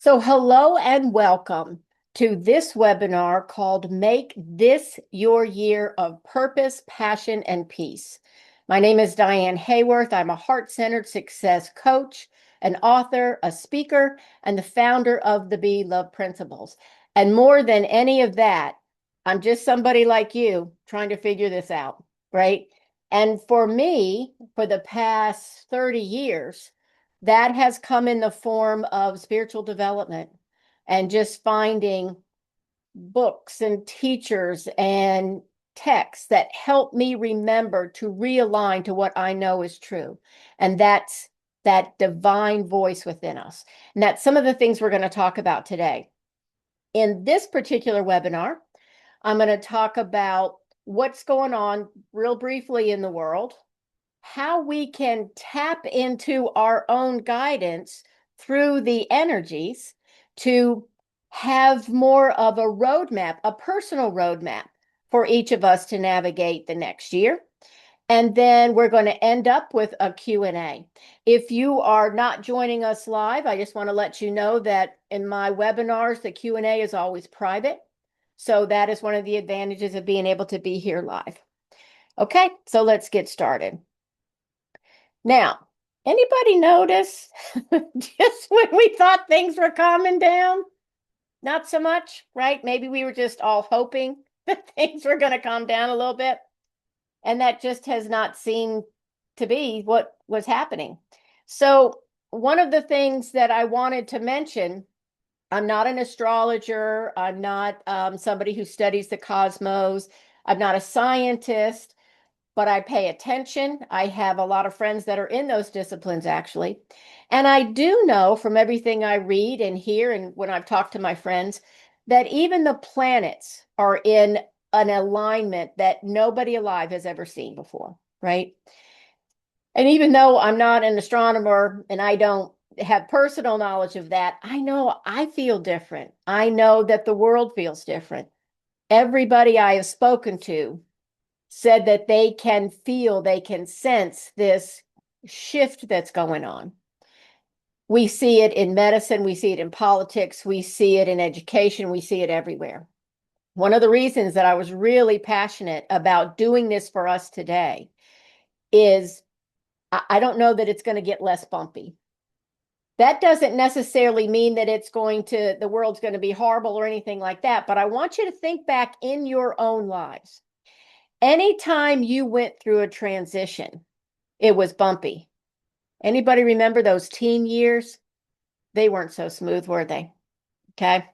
So hello and welcome to this webinar called Make This Your Year of Purpose, Passion, and Peace. My name is Diane Haworth. I'm a heart-centered success coach, an author, a speaker, and the founder of the Be Love Principles. And more than any of that, I'm just somebody like you trying to figure this out, right? And for me, for the past 30 years, that has come in the form of spiritual development and just finding books and teachers and texts that help me remember to realign to what I know is true. And that's that divine voice within us. And that's some of the things we're going to talk about today. In this particular webinar, I'm going to talk about what's going on real briefly in the world, how we can tap into our own guidance through the energies to have more of a roadmap, a personal roadmap for each of us to navigate the next year. And then we're going to end up with a Q&A. If you are not joining us live, I just want to let you know that in my webinars, the Q&A is always private. So that is one of the advantages of being able to be here live. Okay, so let's get started. Now, anybody notice just when we thought things were calming down? Not so much, right? Maybe we were just all hoping that things were going to calm down a little bit. And that just has not seemed to be what was happening. So one of the things that I wanted to mention, I'm not an astrologer. I'm not somebody who studies the cosmos. I'm not a scientist, but I pay attention. I have a lot of friends that are in those disciplines, actually. And I do know from everything I read and hear, and when I've talked to my friends, that even the planets are in an alignment that nobody alive has ever seen before, right? And even though I'm not an astronomer and I don't have personal knowledge of that, I know I feel different. I know that the world feels different. Everybody I have spoken to said that they can feel, they can sense this shift that's going on. We see it in medicine, we see it in politics, we see it in education, we see it everywhere. One of the reasons that I was really passionate about doing this for us today is I don't know that it's going to get less bumpy. That doesn't necessarily mean that the world's going to be horrible or anything like that, but I want you to think back in your own lives. Anytime you went through a transition, it was bumpy. Anybody remember those teen years? They weren't so smooth, were they? Okay.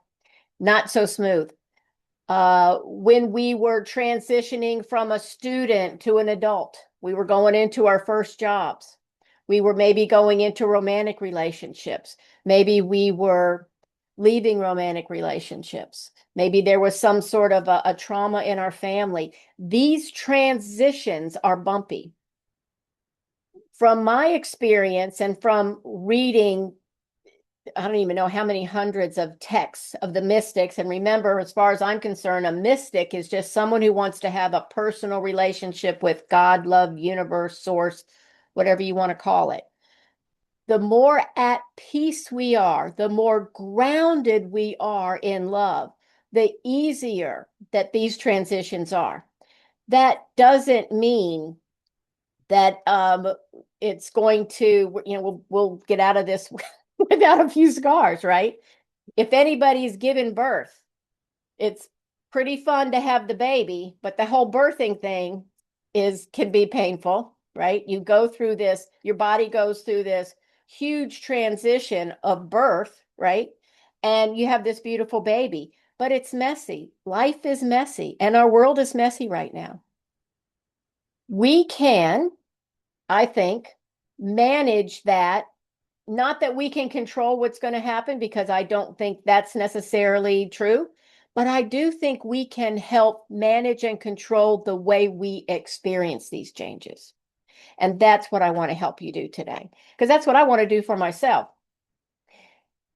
Not so smooth. When we were transitioning from a student to an adult, we were going into our first jobs. We were maybe going into romantic relationships. Maybe we were leaving romantic relationships. Maybe there was some sort of a trauma in our family. These transitions are bumpy. From my experience and from reading, I don't even know how many hundreds of texts of the mystics. And remember, as far as I'm concerned, a mystic is just someone who wants to have a personal relationship with God, love, universe, source, whatever you want to call it. The more at peace we are, the more grounded we are in love, the easier that these transitions are. That doesn't mean that it's going to, we'll get out of this without a few scars, right? If anybody's given birth, it's pretty fun to have the baby, but the whole birthing thing can be painful, right? You go through this, your body goes through this huge transition of birth, right? And you have this beautiful baby, but it's messy. Life is messy, and our world is messy right now. We can, I think, manage that. Not that we can control what's going to happen, because I don't think that's necessarily true, but I do think we can help manage and control the way we experience these changes. And that's what I want to help you do today, because that's what I want to do for myself.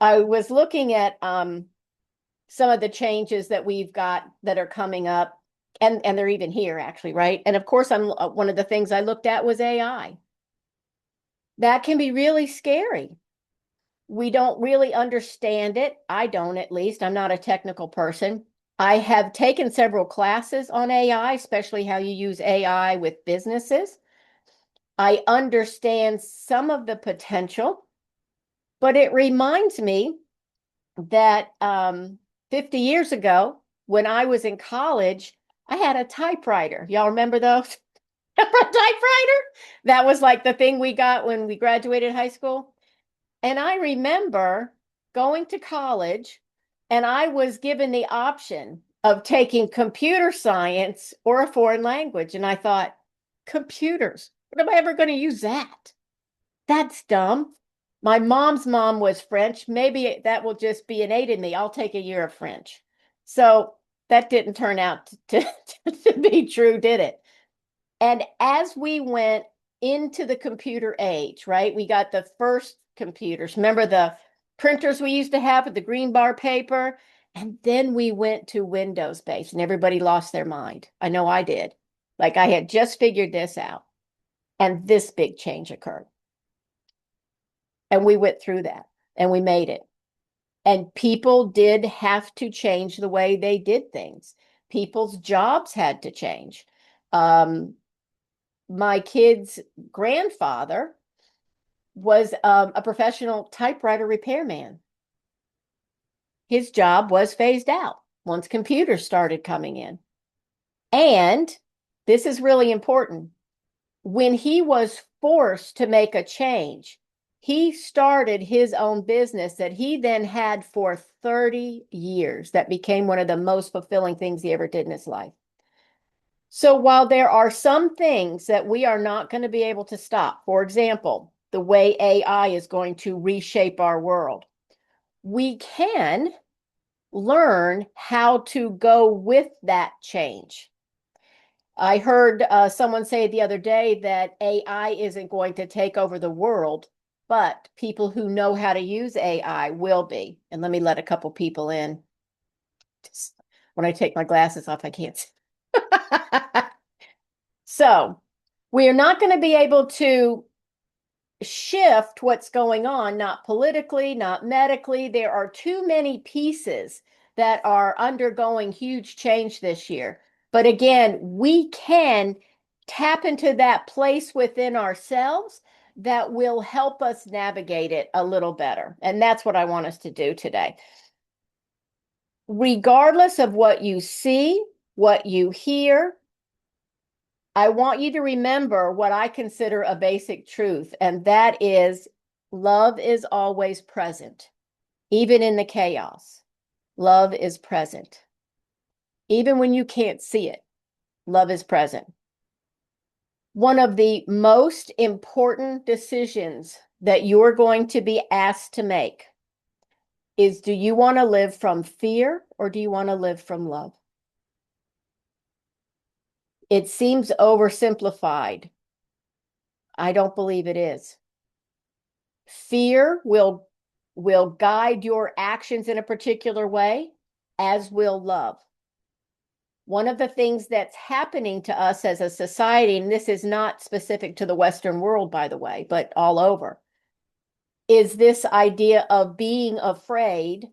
I was looking at some of the changes that we've got that are coming up, and they're even here, actually, right? And of course, one of the things I looked at was AI. That can be really scary. We don't really understand it. I don't, at least. I'm not a technical person. I have taken several classes on AI, especially how you use AI with businesses. I understand some of the potential, but it reminds me that 50 years ago, when I was in college, I had a typewriter. Y'all remember those? A typewriter? That was like the thing we got when we graduated high school. And I remember going to college and I was given the option of taking computer science or a foreign language. And I thought, computers, when am I ever going to use that? That's dumb. My mom's mom was French. Maybe that will just be innate in me. I'll take a year of French. So that didn't turn out to be true, did it? And as we went into the computer age, right, we got the first computers. Remember the printers we used to have with the green bar paper? And then we went to Windows based and everybody lost their mind. I know I did. Like I had just figured this out. And this big change occurred. And we went through that and we made it. And people did have to change the way they did things. People's jobs had to change. My kid's grandfather was a professional typewriter repairman. His job was phased out once computers started coming in. And this is really important. When he was forced to make a change, he started his own business that he then had for 30 years. That became one of the most fulfilling things he ever did in his life. So while there are some things that we are not going to be able to stop, for example, the way AI is going to reshape our world, we can learn how to go with that change. I heard someone say the other day that AI isn't going to take over the world, but people who know how to use AI will be. And let me let a couple people in. Just, when I take my glasses off, I can't see. So we are not going to be able to shift what's going on, not politically, not medically. There are too many pieces that are undergoing huge change this year. But again, we can tap into that place within ourselves that will help us navigate it a little better. And that's what I want us to do today. Regardless of what you see, what you hear, I want you to remember what I consider a basic truth, and that is love is always present, even in the chaos. Love is present. Even when you can't see it, love is present. One of the most important decisions that you're going to be asked to make is, do you want to live from fear or do you want to live from love? It seems oversimplified. I don't believe it is. Fear will guide your actions in a particular way, as will love. One of the things that's happening to us as a society, and this is not specific to the Western world, by the way, but all over, is this idea of being afraid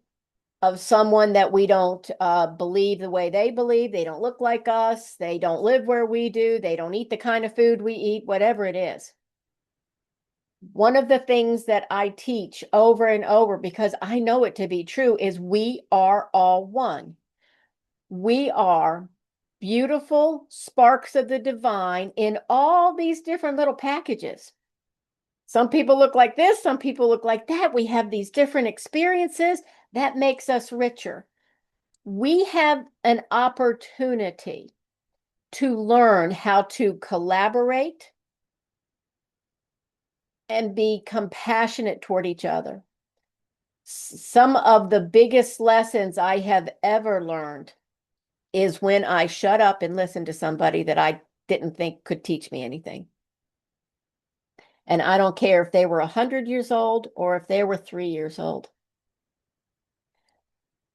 of someone that we don't believe the way they believe. They don't look like us. They don't live where we do. They don't eat the kind of food we eat, whatever it is. One of the things that I teach over and over, because I know it to be true, is we are all one. We are beautiful sparks of the divine in all these different little packages. Some people look like this, some people look like that. We have these different experiences that makes us richer. We have an opportunity to learn how to collaborate and be compassionate toward each other. Some of the biggest lessons I have ever learned is when I shut up and listened to somebody that I didn't think could teach me anything. And I don't care if they were 100 years old or if they were 3 years old.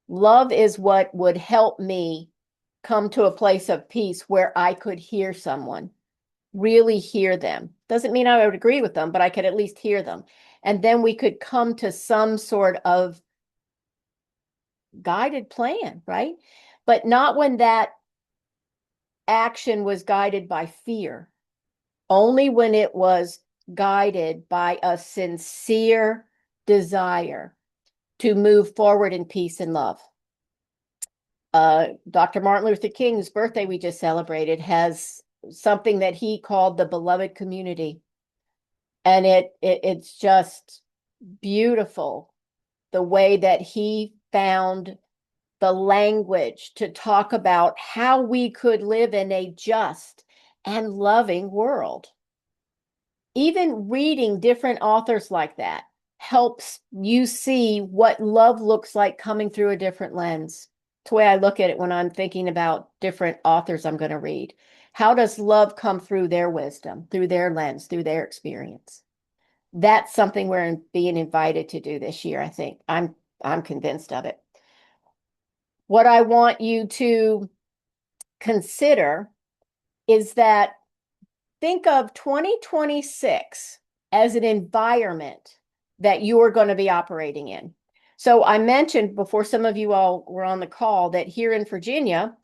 Love is what would help me come to a place of peace where I could hear someone, really hear them. Doesn't mean I would agree with them, but I could at least hear them. And then we could come to some sort of guided plan, right? But not when that action was guided by fear, only when it was guided by a sincere desire to move forward in peace and love. Dr. Martin Luther King's birthday we just celebrated has something that he called the beloved community. And it's just beautiful the way that he found the language to talk about how we could live in a just and loving world. Even reading different authors like that helps you see what love looks like coming through a different lens. It's the way I look at it when I'm thinking about different authors I'm going to read. How does love come through their wisdom, through their lens, through their experience? That's something we're being invited to do this year, I think. I'm convinced of it. What I want you to consider is that think of 2026 as an environment that you are going to be operating in. So I mentioned before, some of you all were on the call, that here in Virginia,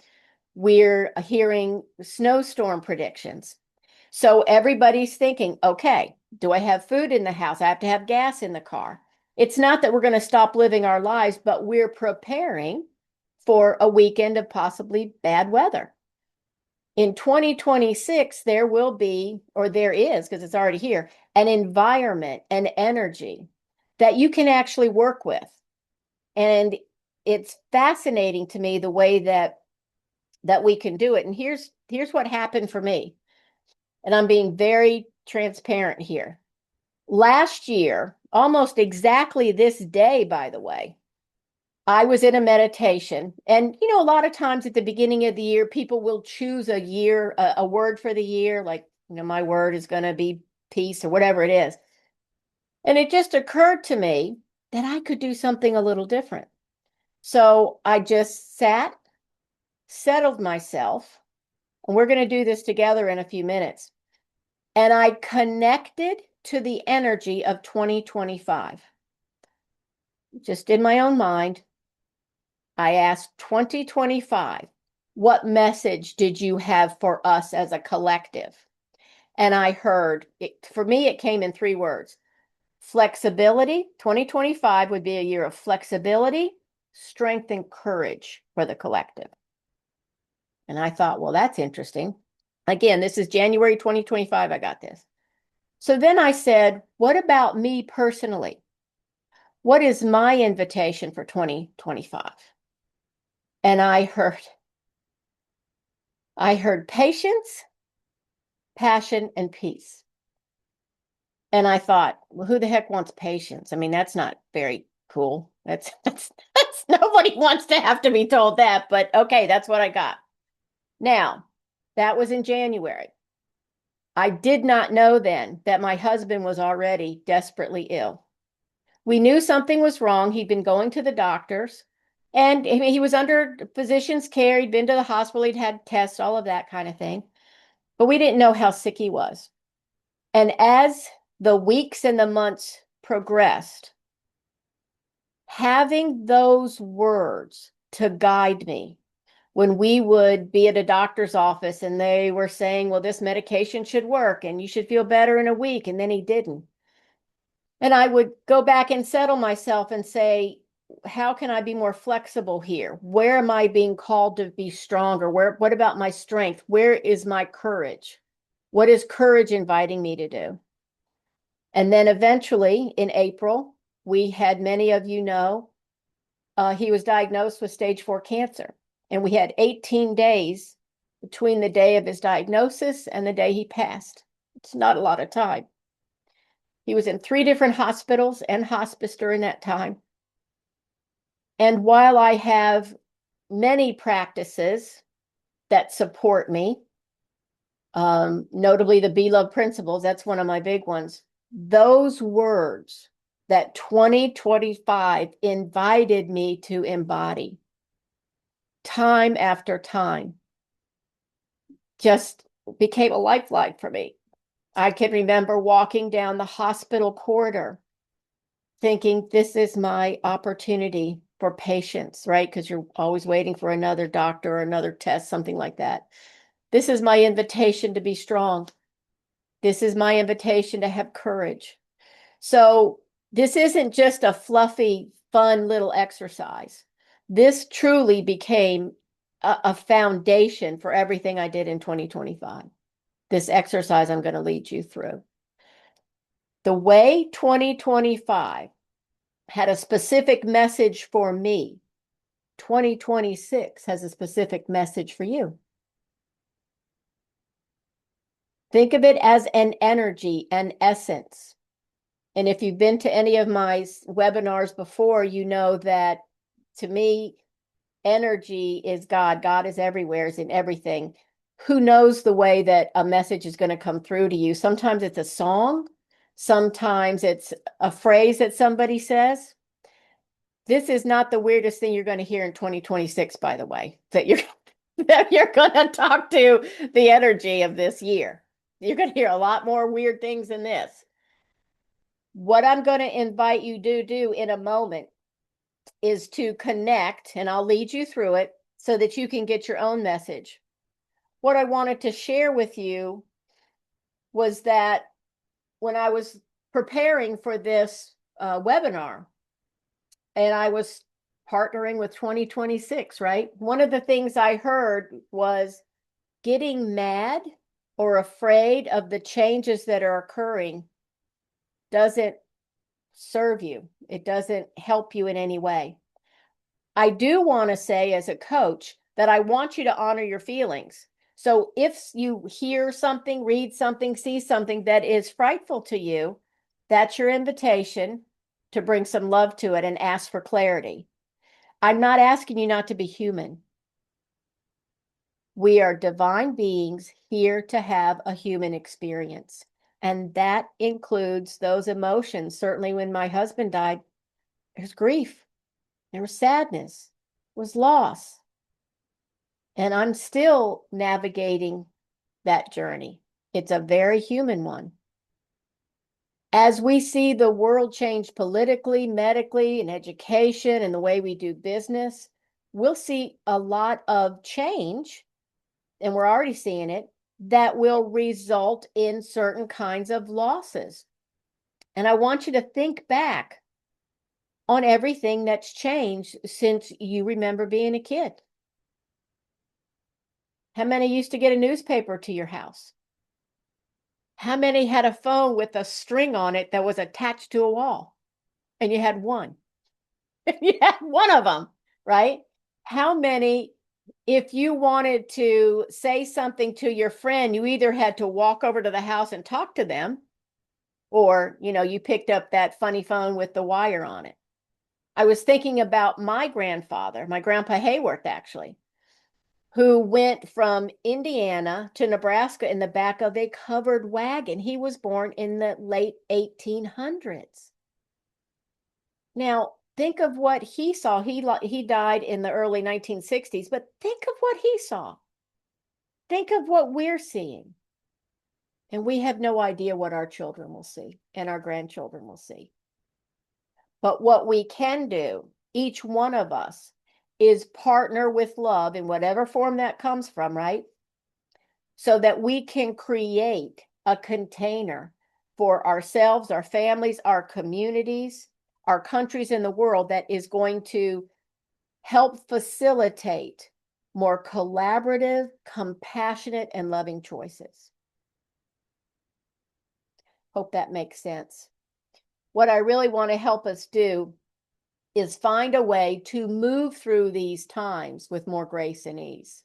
we're hearing snowstorm predictions. So everybody's thinking, okay, do I have food in the house? I have to have gas in the car. It's not that we're going to stop living our lives, but we're preparing for a weekend of possibly bad weather. In 2026, there will be, or there is, because it's already here, an environment, an energy that you can actually work with. And it's fascinating to me the way that we can do it. And here's what happened for me. And I'm being very transparent here. Last year, almost exactly this day, by the way, I was in a meditation. And, a lot of times at the beginning of the year, people will choose a word for the year, like, my word is going to be peace or whatever it is. And it just occurred to me that I could do something a little different. So I just sat, settled myself, and we're going to do this together in a few minutes. And I connected to the energy of 2025. Just in my own mind, I asked 2025, what message did you have for us as a collective? And I heard, for me, it came in 3 words. Flexibility. 2025 would be a year of flexibility, strength, and courage for the collective. And I thought, well, that's interesting. Again, this is January 2025. I got this. So then I said, what about me personally? What is my invitation for 2025? And I heard patience, passion, and peace. And I thought, well, who the heck wants patience? I mean, that's not very cool. That's nobody wants to have to be told that, but okay, that's what I got. Now, that was in January. I did not know then that my husband was already desperately ill. We knew something was wrong. He'd been going to the doctors, and he was under physician's care. He'd been to the hospital. He'd had tests, all of that kind of thing. But we didn't know how sick he was. And as the weeks and the months progressed, having those words to guide me, when we would be at a doctor's office and they were saying, well, this medication should work and you should feel better in a week, and then he didn't. And I would go back and settle myself and say, how can I be more flexible here? Where am I being called to be stronger? What about my strength? Where is my courage? What is courage inviting me to do? And then eventually in April, we had, many of you know, he was diagnosed with stage 4 cancer. And we had 18 days between the day of his diagnosis and the day he passed. It's not a lot of time. He was in 3 different hospitals and hospice during that time. And while I have many practices that support me, notably the Be Love principles, that's one of my big ones. Those words that 2025 invited me to embody time after time just became a lifeline for me. I can remember walking down the hospital corridor thinking this is my opportunity for patience, right? Because you're always waiting for another doctor or another test, something like that. This is my invitation to be strong. This is my invitation to have courage. So this isn't just a fluffy, fun little exercise. This truly became a foundation for everything I did in 2025. This exercise I'm going to lead you through. The way 2025 had a specific message for me, 2026 has a specific message for you. Think of it as an energy, an essence. And if you've been to any of my webinars before, you know that to me, energy is God. God is everywhere, is in everything. Who knows the way that a message is going to come through to you? Sometimes it's a song. Sometimes it's a phrase that somebody says. This is not the weirdest thing you're going to hear in 2026, by the way, that you're going to talk to the energy of this year. You're going to hear a lot more weird things than this. What I'm going to invite you to do in a moment is to connect, and I'll lead you through it so that you can get your own message. What I wanted to share with you was that when I was preparing for this webinar, and I was partnering with 2026, right? One of the things I heard was getting mad or afraid of the changes that are occurring doesn't serve you. It doesn't help you in any way. I do want to say as a coach that I want you to honor your feelings. So if you hear something, read something, see something that is frightful to you, that's your invitation to bring some love to it and ask for clarity. I'm not asking you not to be human. We are divine beings here to have a human experience. And that includes those emotions. Certainly when my husband died, there's grief, there was sadness, was loss. And I'm still navigating that journey. It's a very human one. As we see the world change politically, medically, in education, and the way we do business, we'll see a lot of change, and we're already seeing it, that will result in certain kinds of losses. And I want you to think back on everything that's changed since you remember being a kid. How many used to get a newspaper to your house? How many had a phone with a string on it that was attached to a wall? And you had one. You had one of them, right? How many, if you wanted to say something to your friend, you either had to walk over to the house and talk to them, or, you picked up that funny phone with the wire on it. I was thinking about my grandfather, my grandpa Haworth, actually, who went from Indiana to Nebraska in the back of a covered wagon. He was born in the late 1800s. Now, think of what he saw. He died in the early 1960s, but think of what he saw. Think of what we're seeing. And we have no idea what our children will see and our grandchildren will see. But what we can do, each one of us, is partner with love in whatever form that comes from, right? So that we can create a container for ourselves, our families, our communities, our countries in the world that is going to help facilitate more collaborative, compassionate, and loving choices. Hope that makes sense. What I really want to help us do is find a way to move through these times with more grace and ease,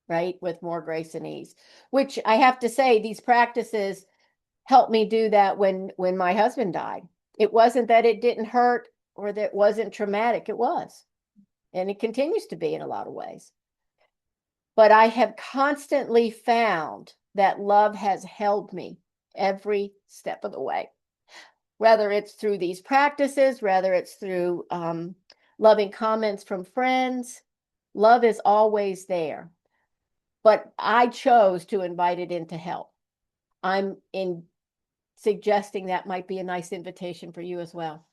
right? With more grace and ease, which I have to say, these practices helped me do that when my husband died. It wasn't that it didn't hurt or that it wasn't traumatic. It was, and it continues to be in a lot of ways. But I have constantly found that love has held me every step of the way. Whether it's through these practices, whether it's through loving comments from friends, love is always there. But I chose to invite it in to help. I'm suggesting that might be a nice invitation for you as well.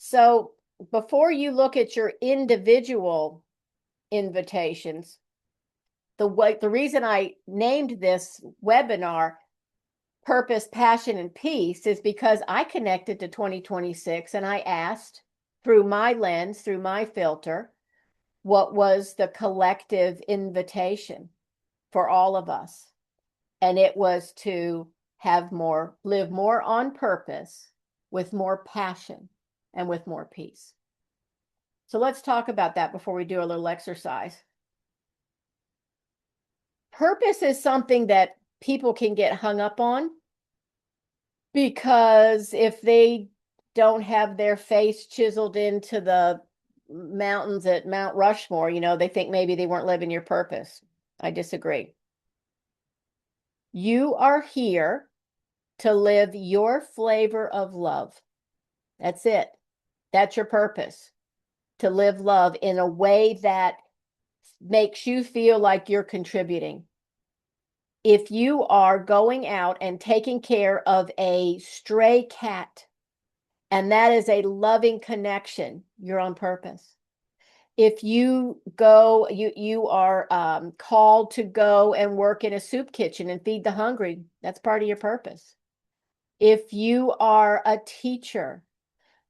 So before you look at your individual invitations, the reason I named this webinar Purpose, Passion, and Peace is because I connected to 2026 and I asked through my lens, through my filter, what was the collective invitation for all of us? And it was to live more on purpose, with more passion, and with more peace. So let's talk about that before we do a little exercise. Purpose is something that people can get hung up on, because if they don't have their face chiseled into the mountains at Mount Rushmore, they think maybe they weren't living your purpose. I disagree. You are here to live your flavor of love. That's it. That's your purpose, to live love in a way that makes you feel like you're contributing. If you are going out and taking care of a stray cat, and that is a loving connection, you're on purpose. If you are called to go and work in a soup kitchen and feed the hungry, that's part of your purpose. If you are a teacher,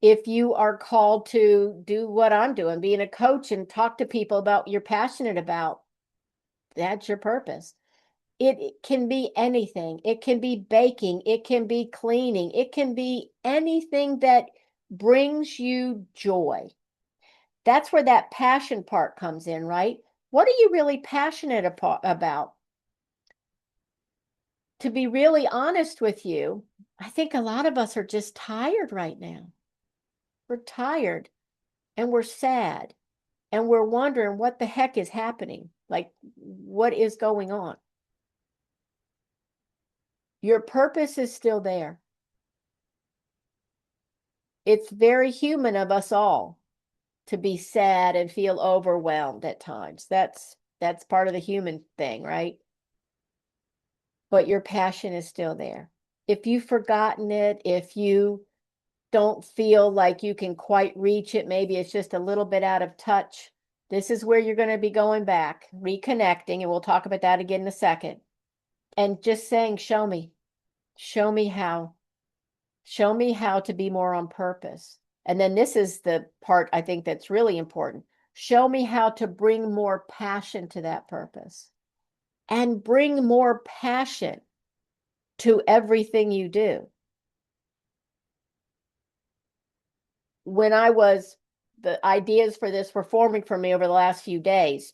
if you are called to do what I'm doing, being a coach and talk to people about what you're passionate about, that's your purpose. It can be anything. It can be baking. It can be cleaning. It can be anything that brings you joy. That's where that passion part comes in, right? What are you really passionate about? To be really honest with you, I think a lot of us are just tired right now. We're tired and we're sad and we're wondering what the heck is happening. Like, what is going on? Your purpose is still there. It's very human of us all to be sad and feel overwhelmed at times. That's part of the human thing, right? But your passion is still there. If you've forgotten it, if you don't feel like you can quite reach it, maybe it's just a little bit out of touch, this is where you're going to be going back, reconnecting, and we'll talk about that again in a second. And just saying, show me how. Show me how to be more on purpose. And then this is the part I think that's really important. Show me how to bring more passion to that purpose and bring more passion to everything you do. When the ideas for this were forming for me over the last few days,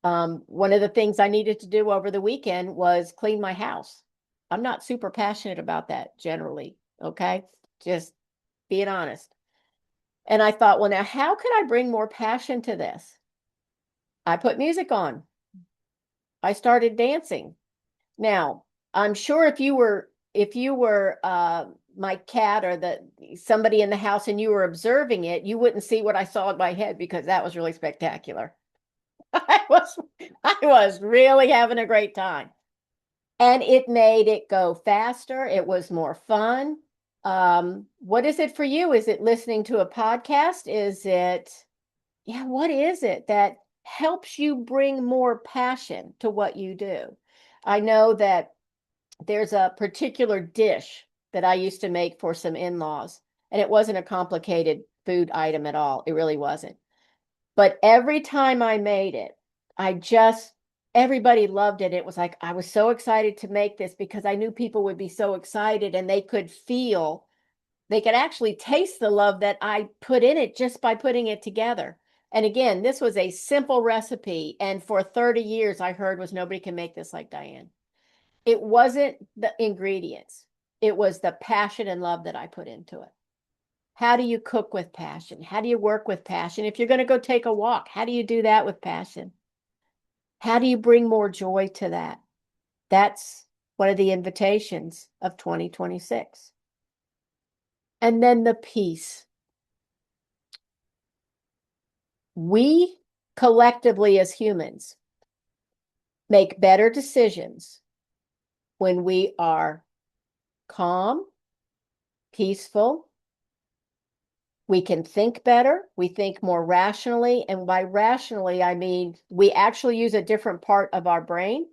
one of the things I needed to do over the weekend was clean my house. I'm not super passionate about that generally, okay? Just being honest. And I thought, well, now how could I bring more passion to this? I put music on. I started dancing. Now, I'm sure if you were my cat or somebody in the house and you were observing it, you wouldn't see what I saw in my head, because that was really spectacular. I was really having a great time. And it made it go faster. It was more fun. What is it for you? Is it listening to a podcast? What is it that helps you bring more passion to what you do? I know that there's a particular dish that I used to make for some in-laws, and it wasn't a complicated food item at all. It really wasn't. But every time I made it, everybody loved it. It was like, I was so excited to make this because I knew people would be so excited and they could actually taste the love that I put in it just by putting it together. And again, this was a simple recipe. And for 30 years, I heard was nobody can make this like Diane. It wasn't the ingredients. It was the passion and love that I put into it. How do you cook with passion? How do you work with passion? If you're going to go take a walk, how do you do that with passion? How do you bring more joy to that? That's one of the invitations of 2026. And then the peace. We collectively as humans make better decisions when we are calm, peaceful. We can think better. We think more rationally. And by rationally, I mean we actually use a different part of our brain.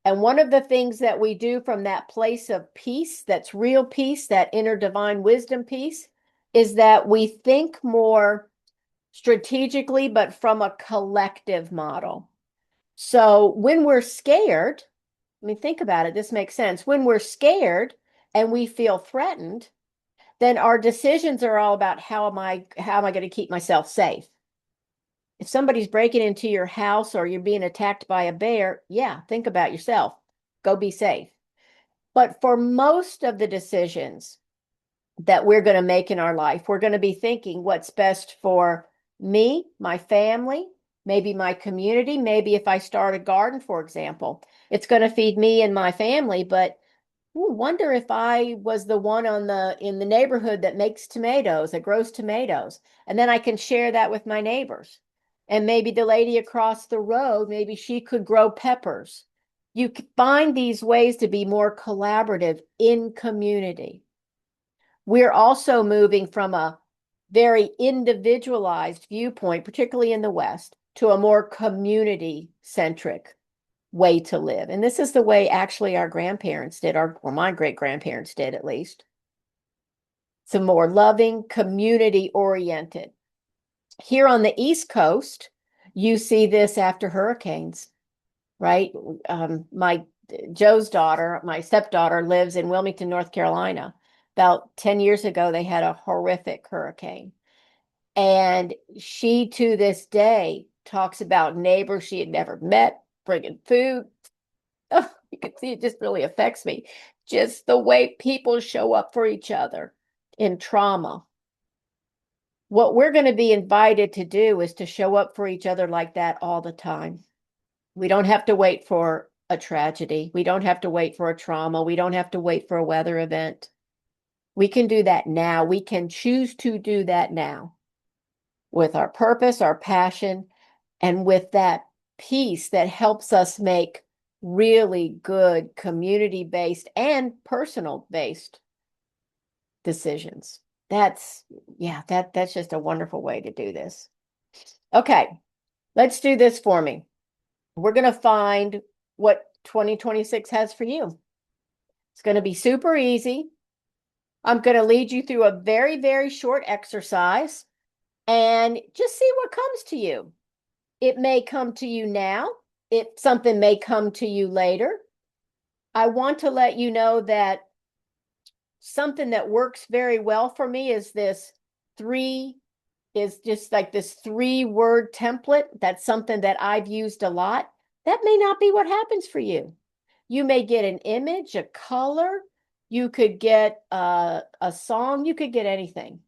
And one of the things that we do from that place of peace, that's real peace, that inner divine wisdom peace, is that we think more strategically, but from a collective model. So when we're scared, I mean, think about it. This makes sense. When we're scared and we feel threatened, then our decisions are all about how am I going to keep myself safe? If somebody's breaking into your house or you're being attacked by a bear, yeah, think about yourself. Go be safe. But for most of the decisions that we're going to make in our life, we're going to be thinking what's best for me, my family, maybe my community. Maybe if I start a garden, for example, it's going to feed me and my family, but wonder if I was the one in the neighborhood that makes tomatoes, that grows tomatoes, and then I can share that with my neighbors. And maybe the lady across the road, maybe she could grow peppers. You find these ways to be more collaborative in community. We're also moving from a very individualized viewpoint, particularly in the West, to a more community-centric way to live. And this is the way actually our grandparents did, or my great-grandparents did at least. Some more loving, community-oriented. Here on the East Coast, you see this after hurricanes, right? My Joe's daughter, my stepdaughter, lives in Wilmington, North Carolina. About 10 years ago, they had a horrific hurricane. And she, to this day, talks about neighbors she had never met, bringing food. Oh, you can see it just really affects me. Just the way people show up for each other in trauma. What we're going to be invited to do is to show up for each other like that all the time. We don't have to wait for a tragedy. We don't have to wait for a trauma. We don't have to wait for a weather event. We can do that now. We can choose to do that now with our purpose, our passion, and with that peace that helps us make really good community-based and personal-based decisions. That's just a wonderful way to do this. Okay, let's do this for me. We're going to find what 2026 has for you. It's going to be super easy. I'm going to lead you through a very, very short exercise and just see what comes to you. It may come to you now. Something may come to you later. I want to let you know that something that works very well for me is just like this 3-word template. That's something that I've used a lot. That may not be what happens for you. You may get an image, a color. You could get a song. You could get anything.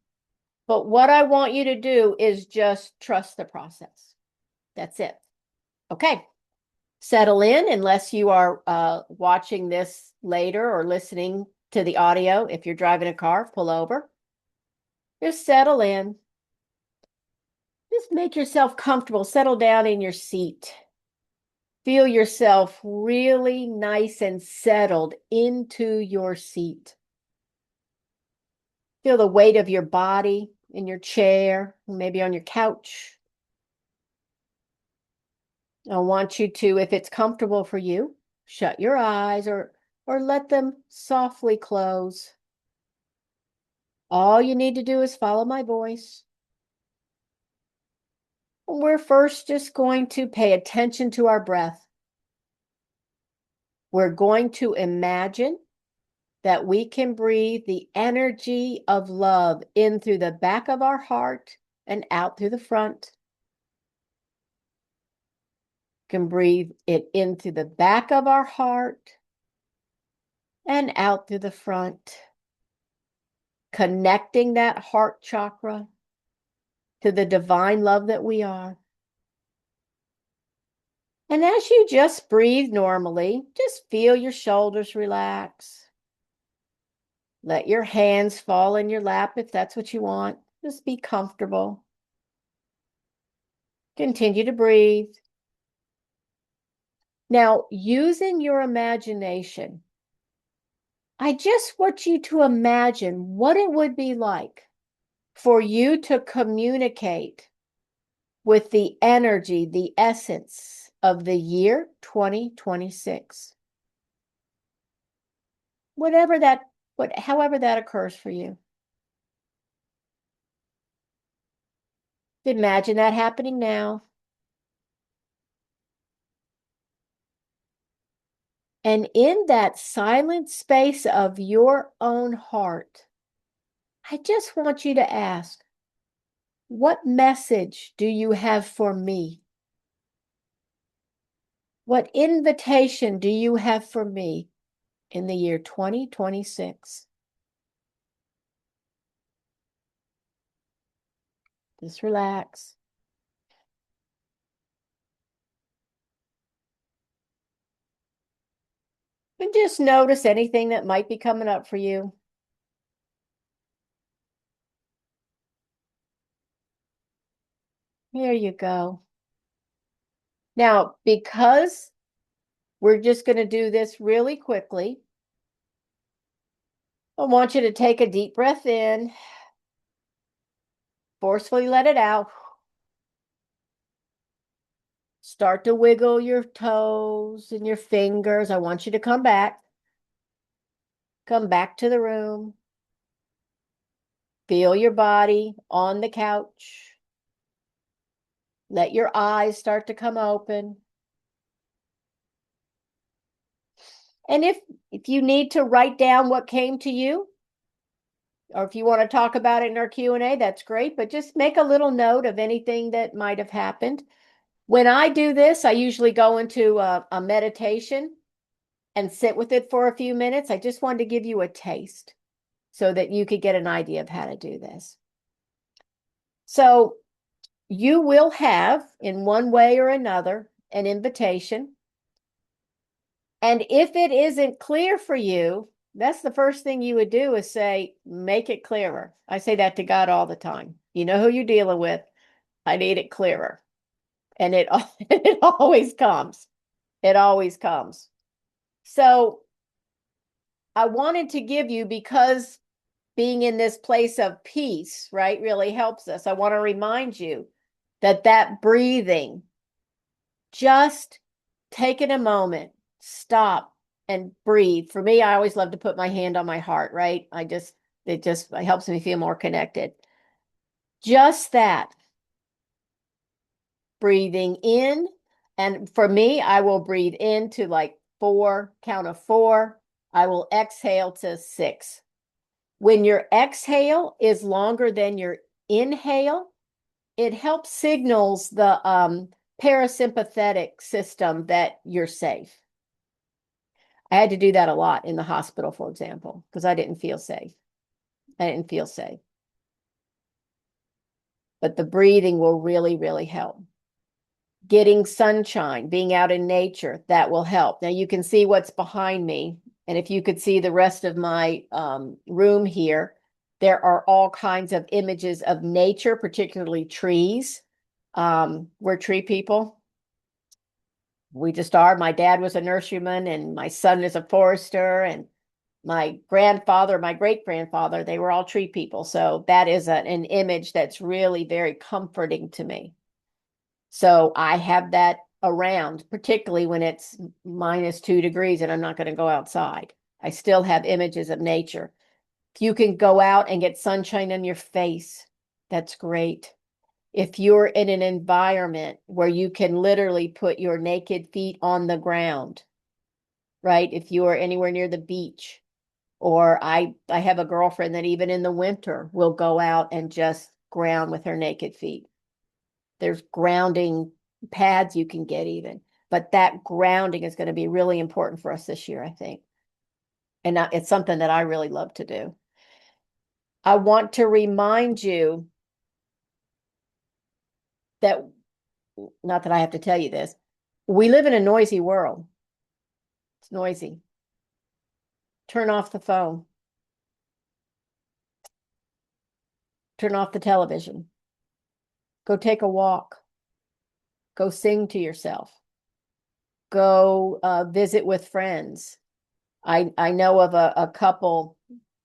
But what I want you to do is just trust the process. That's it. Okay. Settle in unless you are watching this later or listening to the audio. If you're driving a car, pull over. Just settle in. Just make yourself comfortable. Settle down in your seat. Feel yourself really nice and settled into your seat. Feel the weight of your body in your chair, maybe on your couch. I want you to, if it's comfortable for you, shut your eyes or let them softly close. All you need to do is follow my voice. We're first just going to pay attention to our breath. We're going to imagine that we can breathe the energy of love in through the back of our heart and out through the front. Can breathe it in through the back of our heart and out through the front, connecting that heart chakra to the divine love that we are. And as you just breathe normally, just feel your shoulders relax. Let your hands fall in your lap if that's what you want. Just be comfortable. Continue to breathe. Now, using your imagination, I just want you to imagine what it would be like for you to communicate with the energy, the essence of the year 2026. However that occurs for you. Imagine that happening now. And in that silent space of your own heart, I just want you to ask, what message do you have for me? What invitation do you have for me in the year 2026? Just relax. And just notice anything that might be coming up for you. There you go. Now, because we're just going to do this really quickly, I want you to take a deep breath in, forcefully let it out. Start to wiggle your toes and your fingers. I want you to come back. Come back to the room. Feel your body on the couch. Let your eyes start to come open. And if you need to write down what came to you, or if you want to talk about it in our Q&A, that's great. But just make a little note of anything that might have happened. When I do this, I usually go into a meditation and sit with it for a few minutes. I just wanted to give you a taste so that you could get an idea of how to do this. So you will have, in one way or another, an invitation. And if it isn't clear for you, that's the first thing you would do is say, make it clearer. I say that to God all the time. You know who you're dealing with. I need it clearer. And it always comes. It always comes. So I wanted to give you, because being in this place of peace, right, really helps us. I want to remind you that breathing, just taking a moment, stop and breathe. For me, I always love to put my hand on my heart, right? It helps me feel more connected. Just that. Breathing in. And for me, I will breathe in to like 4, count of 4. I will exhale to 6. When your exhale is longer than your inhale, it helps signals the parasympathetic system that you're safe. I had to do that a lot in the hospital, for example, because I didn't feel safe. But the breathing will really, really help. Getting sunshine, being out in nature, that will help. Now you can see what's behind me. And if you could see the rest of my room here, there are all kinds of images of nature, particularly trees. We're tree people. We just are. My dad was a nurseryman, and my son is a forester, and my grandfather, my great-grandfather, they were all tree people. So that is an image that's really very comforting to me. So I have that around, particularly when it's -2 degrees and I'm not going to go outside. I still have images of nature. If you can go out and get sunshine on your face, that's great. If you're in an environment where you can literally put your naked feet on the ground, right? If you are anywhere near the beach, or I have a girlfriend that even in the winter will go out and just ground with her naked feet. There's grounding pads you can get even, but that grounding is going to be really important for us this year, I think. And it's something that I really love to do. I want to remind you that, not that I have to tell you this, we live in a noisy world. It's noisy. Turn off the phone. Turn off the television. Go take a walk. Go sing to yourself. Go visit with friends. I know of a couple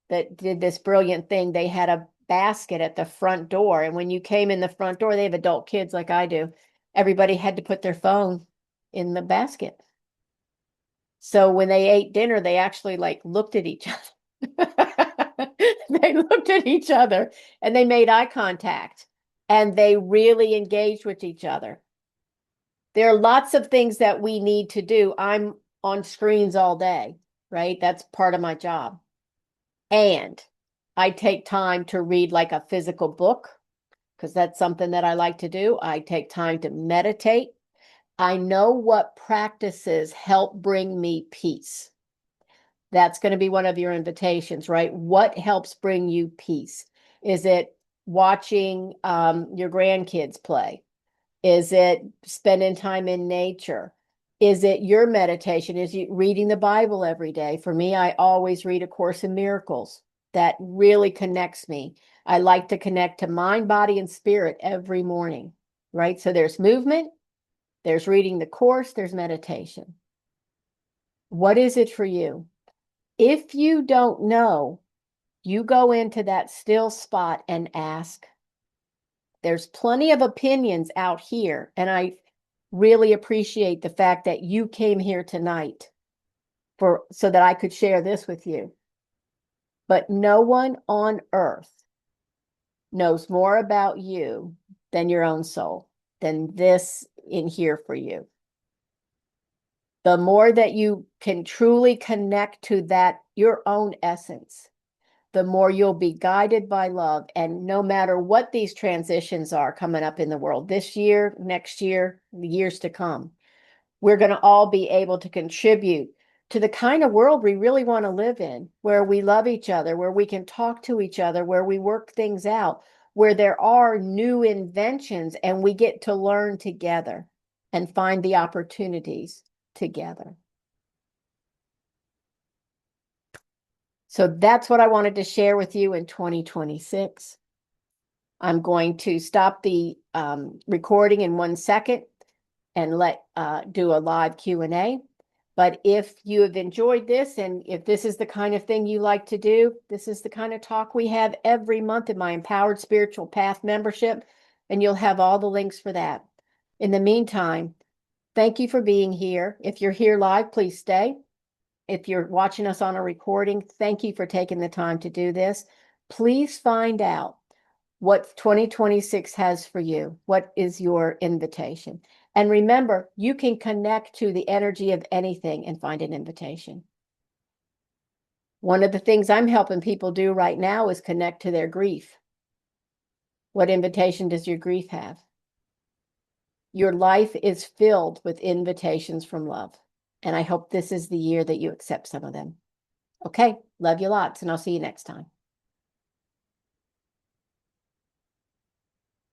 that did this brilliant thing. They had basket at the front door. And when you came in the front door, they have adult kids like I do. Everybody had to put their phone in the basket. So when they ate dinner, they actually like looked at each other. They looked at each other and they made eye contact and they really engaged with each other. There are lots of things that we need to do. I'm on screens all day, right? That's part of my job. And I take time to read like a physical book because that's something that I like to do. I take time to meditate. I know what practices help bring me peace. That's going to be one of your invitations, right? What helps bring you peace? Is it watching your grandkids play? Is it spending time in nature? Is it your meditation? Is it reading the Bible every day? For me, I always read A Course in Miracles. That really connects me. I like to connect to mind, body, and spirit every morning, right? So there's movement, there's reading the course, there's meditation. What is it for you? If you don't know, you go into that still spot and ask. There's plenty of opinions out here, and I really appreciate the fact that you came here tonight so that I could share this with you. But no one on earth knows more about you than your own soul, than this in here for you. The more that you can truly connect to that, your own essence, the more you'll be guided by love. And no matter what these transitions are coming up in the world, this year, next year, the years to come, we're going to all be able to contribute to the kind of world we really want to live in, where we love each other, where we can talk to each other, where we work things out, where there are new inventions and we get to learn together and find the opportunities together. So that's what I wanted to share with you in 2026. I'm going to stop the recording in 1 second and do a live Q&A. But if you have enjoyed this and if this is the kind of thing you like to do, this is the kind of talk we have every month in my Empowered Spiritual Path membership, and you'll have all the links for that. In the meantime, thank you for being here. If you're here live, please stay. If you're watching us on a recording, thank you for taking the time to do this. Please find out what 2026 has for you. What is your invitation? And remember, you can connect to the energy of anything and find an invitation. One of the things I'm helping people do right now is connect to their grief. What invitation does your grief have? Your life is filled with invitations from love. And I hope this is the year that you accept some of them. Okay, love you lots, and I'll see you next time.